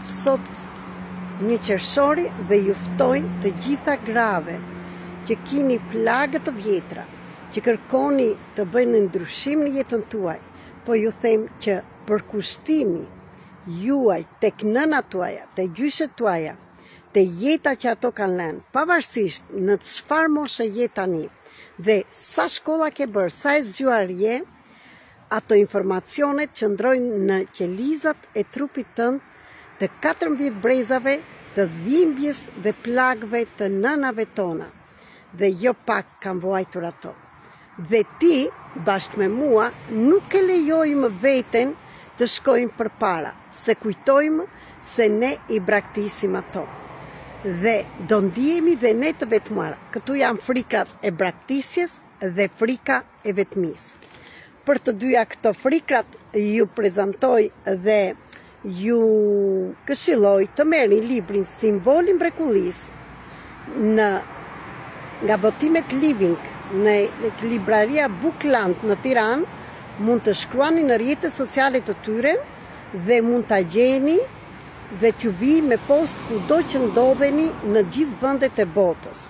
sot një qershori dhe juftoj të gjitha grave që kini plagë të vjetra, që kërkoni të bëjnë ndryshim në jetën tuaj, po ju them që përkushtimi juaj tek nëna tuaja, te gjyshet tuaja, te jeta që ato kanë lënë, pavarësisht në çfarë moshe je tani dhe sa shkolla ke bërë, sa e zgjuar je, ato informacionet qëndrojnë në qelizat e trupit tënd të 14 brezave të dhimbjes dhe plagëve të nënave tona, dhe jo pak kanë vuajtur ato. Dhe ti, bashkë me mua, nuk e lejojmë veten të shkojmë përpara, se kujtojmë se ne i braktisim ato. Dhe do ndihemi dhe ne të vetmuara. Këtu janë frikat e braktisjes dhe frika e vetmisë. Për të dyja këto frikrat ju prezantoj dhe ju këshilloj të merrni librin Simboli i mrekullisë nga botimet Living në libraria Bookland në Tiranë. Mund të shkruani në rrjetet sociale të tyre dhe mund ta gjeni dhe t'ju vi me post kudo që ndodheni në gjithë vendet e botës.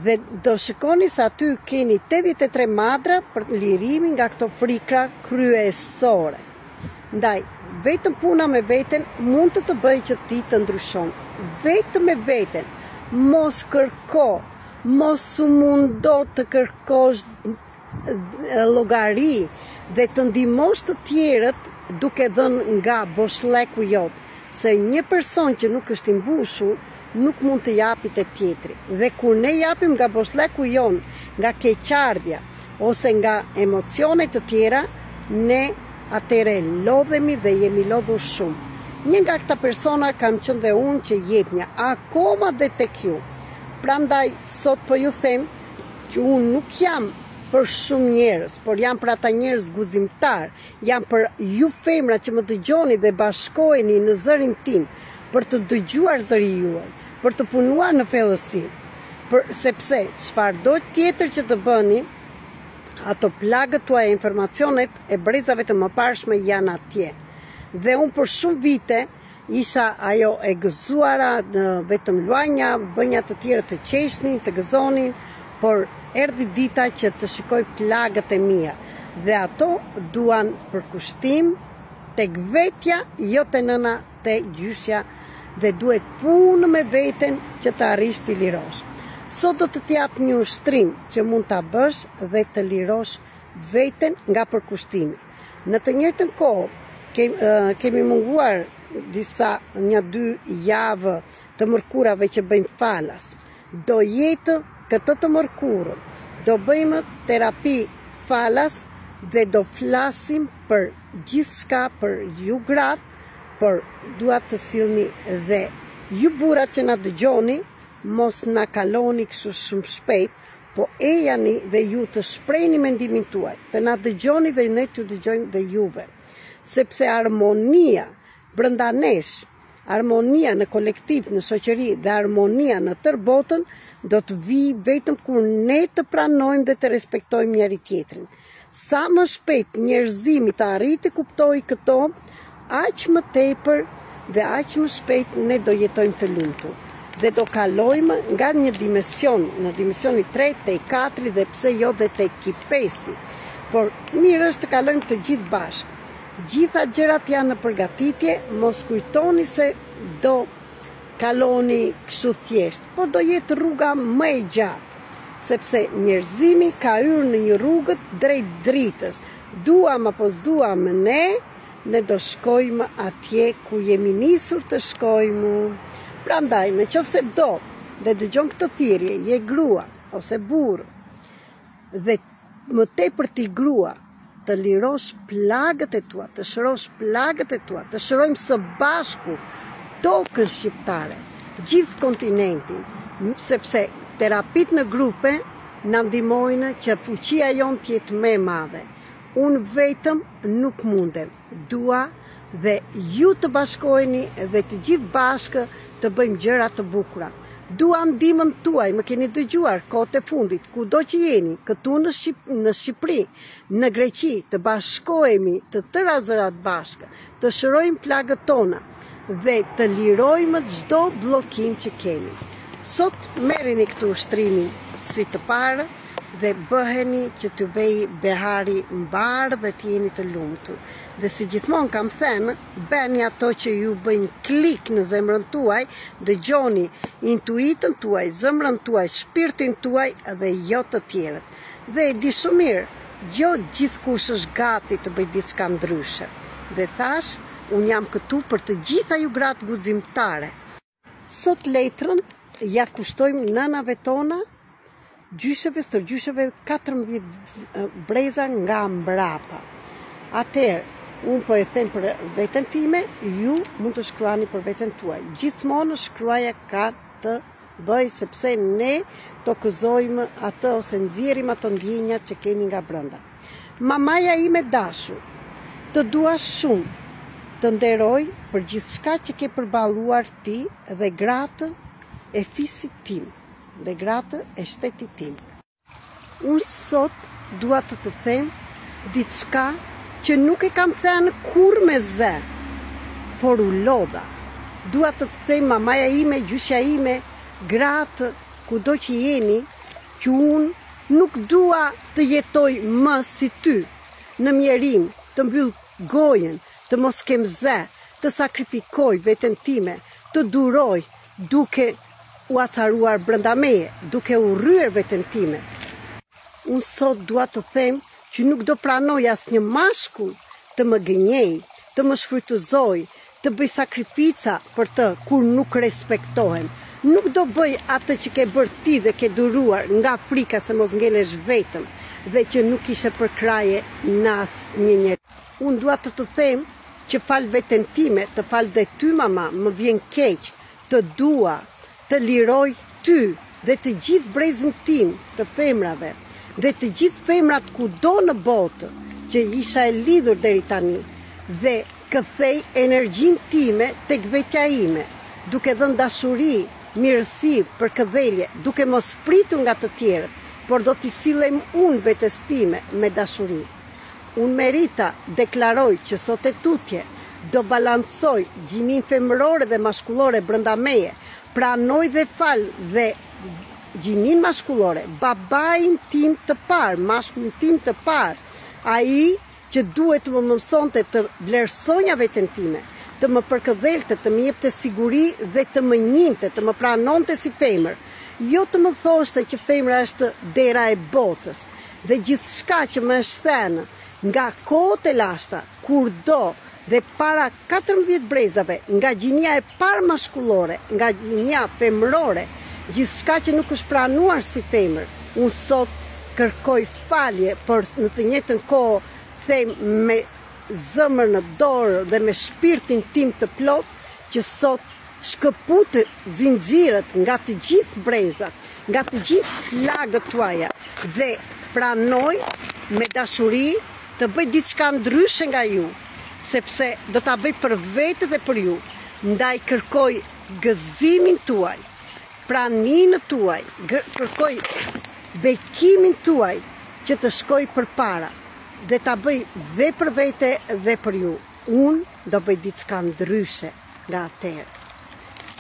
Dhe do shikoni se aty keni 83 madra për lirimin nga këto frikra kryesore. Ndaj, vetëm puna me veten mund të bëjë që ti të ndryshon. Vetëm me veten, mos kërko, mos u mundo të kërkosh llogari dhe të ndihmosh të tjerët duke dhënë nga boshllëku jot, se një person që nuk është i mbushur nuk mund të japi te tjetri. Dhe kur ne japim nga boshllëku jon, nga keqardhja ose nga emocionet të tjera, ne atëre lodhemi dhe jemi lodhur shumë. Një nga këta persona kam qenë dhe unë që jepnja akoma dhe tek ju. Prandaj sot po ju them që unë nuk jam për shumë njerëz, por jam për ata njerëz guzimtar, jam për ju femra që më dëgjoni dhe bashkoheni në zërin tim, për të dëgjuar zëri juaj, për të punuar në fellësi, sepse çfarëdo tjetër që të bëni, ato plagët tuaja, informacionet e brezave të mëparshme janë atje. Dhe unë për shumë vite isha ajo e gëzuara, vetëm luanja, bënja të tjera të qeshnin, të gëzonin, por erdhi dita që të shikoj plagët e mia dhe ato duan përkushtim tek vetja, jo te nëna, te gjyshja, dhe duhet punë me veten që të arrish të lirosh. Sot do të t'jap një ushtrim që mund ta bësh dhe të lirosh veten nga përkushtimi. Në të njëjtën kohë kemi munguar një 2 javë të mërkurave që bëjmë falas. Do jetë këtë të mërkurën, do bëjmë terapi falas dhe do flasim për gjithçka, për ju gratë, por dua të sillni dhe ju burrat që na dëgjoni, mos na kaloni kështu shumë shpejt, po ejani dhe ju të shprehni mendimin tuaj, të na dëgjoni dhe ne t'ju dëgjojmë dhe juve. Sepse harmonia brenda nesh, harmonia në kolektiv, në shoqëri dhe harmonia në tërë botën do të vi vetëm kur ne të pranojmë dhe të respektojmë njëri tjetrin. Sa më shpejt njerëzimi të arrijë të kuptojë këto, aq më tepër dhe aq më shpejt ne do jetojmë të lumtur. Dhe do kalojmë nga një dimension, në dimensionin 3, te 4 dhe pse jo dhe te 5. Por mirë është të kalojmë të gjithë bashkë. Gjitha gjërat janë në përgatitje, mos kujtoni se do kaloni kështu thjesht, po do jetë rruga më e gjatë, sepse njerëzimi ka hyrë në një rrugë drejt dritës. Duam apo s'duam ne do shkojmë atje ku jemi nisur të shkojmë. Prandaj, nëse do dhe dëgjon këtë thirrje, je grua ose burr, dhe më tepër ti grua, të lirosh plagët e tua, të shërosh plagët e tua, të shërojmë së bashku tokën shqiptare, gjithë kontinentin, sepse terapit në grupe na ndihmojnë që fuqia jonë të jetë më e madhe. Unë vetëm nuk mundem, dua dhe ju të bashkoheni dhe të gjithë bashkë të bëjmë gjëra të bukura. Dua ndihmën tuaj, më keni dëgjuar kohët e fundit, kudo që jeni, këtu në Shqipëri, në Greqi, të bashkohemi të tëra zërat bashkë, të shërojmë plagët tona, dhe të lirojmë çdo bllokim që kemi. Sot merreni këtu ushtrimin si të parë dhe bëheni që të vej behari mbar dhe të jeni të lumtur. Dhe si gjithmonë kam thënë, bëni ato që ju bëjnë klik në zemrën tuaj, dëgjoni intuitën tuaj, zemrën tuaj, shpirtin tuaj dhe jo të tjerët. Dhe e di shumë mirë, jo gjithkush është gati të bëj diçka ndryshe. Dhe thash, unë jam këtu për të gjitha ju gratë guximtare. Sot letrën ja kustojmë nënave tona, gjysheve, stërgjysheve 14 breza nga mbrapa. Atëherë, unë po e them për veten time, ju mund të shkruani për veten tuaj. Gjithmonë shkruaja ka të bëj sepse ne të këzojmë atë ose nxjerrim ato ndjenjat që kemi nga brenda. Mamaja ime dashur, të dua shumë, të nderoj për gjithçka që ke përballuar ti dhe gratë e fisit tim dhe gratë e shtetit tim. Unë sot dua të them diçka që nuk e kam thënë kur me zë, por u lodha. Dua të them mamaja ime, gjyshja ime, gratë, kudo që jeni, që unë nuk dua të jetoj më si ty, në mjerim, të mbyll gojen, të mos kem zë, të sakrifikoj veten time, të duroj duke u acaruar brenda meje, duke u rryer veten time. Unë sot dua të them që nuk do pranoj asnjë mashkull të më gënjej, të më shfrytëzoj, të bëj sakrifica për të kur nuk respektohem. Nuk do bëj atë që ke bërë ti dhe ke duruar nga frika se mos ngelesh vetëm dhe që nuk ishe përkraje në asnjë njerëz. Unë dua të të them që fal veten time, të fal dhe ty mama, më vjen keq, të dua të liroj ty dhe të gjithë brezin tim të femrave dhe të gjithë femrat kudo në botë që isha e lidhur deri tani dhe këthej energjin time tek vetja ime, duke dhënë dashuri, mirësi, përkëdhelje, duke mos pritur nga të tjerët, por do t'i sillem unë vetes time me dashuri. Unë Merita deklaroj që sot e tutje do balancoj gjinin femërore dhe maskullore brenda meje, pranoj dhe fal dhe gjinin maskullore, babain tim të parë, mashkullin tim të parë, ai që duhet të më mësonte të vlerësonja veten time, të më përkëdhelte, të më jepte siguri dhe të më njinte, të më pranonte si femër. Jo të më thoshte që femra është dera e botës dhe gjithçka që më është thënë nga kohët e lashta, kurdo dhe para 14 brezave, nga gjinia e parë maskullore, nga gjinia femërore, gjithçka që nuk është pranuar si femër, unë sot kërkoj falje, por në të njëjtën kohë them me zemër në dorë dhe me shpirtin tim të plot, që sot shkëputë zinxhirët nga të gjithë brezat, nga të gjithë lagët tuaja dhe pranoj me dashuri të bëj diçka ndryshe nga ju, sepse do ta bëj për vete dhe për ju. Ndaj kërkoj gëzimin tuaj, praninë tuaj, kërkoj bekimin tuaj që të shkoj përpara dhe ta bëj dhe për vete dhe për ju. Unë do bëj diçka ndryshe nga atëherë.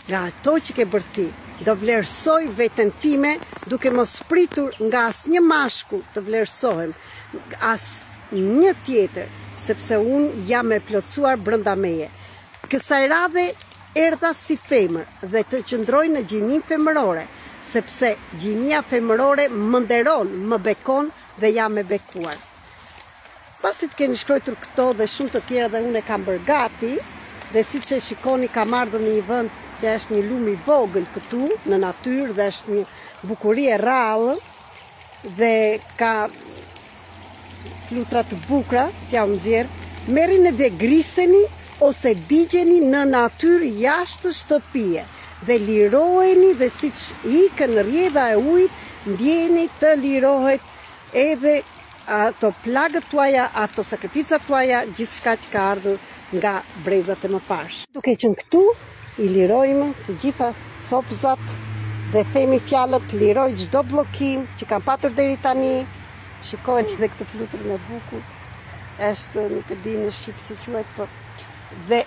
Nga ato që ke bërë ti, do vlerësoj veten time duke mos pritur nga asnjë mashkull të vlerësohem, asnjë tjetër, sepse unë jam e plotësuar brenda meje. Kësaj radhe erdha si femër dhe të qëndroj në gjinin femërore, sepse gjinia femërore më nderon, më bekon dhe jam e bekuar. Pasi të keni shkruar këto dhe shumë të tjera dhe unë e kam bërë gati, dhe siç e shikoni kam ardhur në një vend që është një lum i vogël këtu në natyrë dhe është një bukuri e rrallë dhe ka flutra të bukura, t'ja u nxjerr. Merrini dhe griseni ose digjeni në natyrë jashtë shtëpie dhe liroheni dhe siç ikën rrjedha e ujit, ndjeni të lirohet edhe ato plagët tuaja, ato sakrificat tuaja, gjithçka që ka ardhur nga brezat e mëparshme. Duke qenë këtu, i lirojmë të gjitha copëzat dhe themi fjalët liroj çdo bllokim që kam patur deri tani. Shikojnë dhe këtë flutur në bukur, është nuk e di në shqip si quhet, por dhe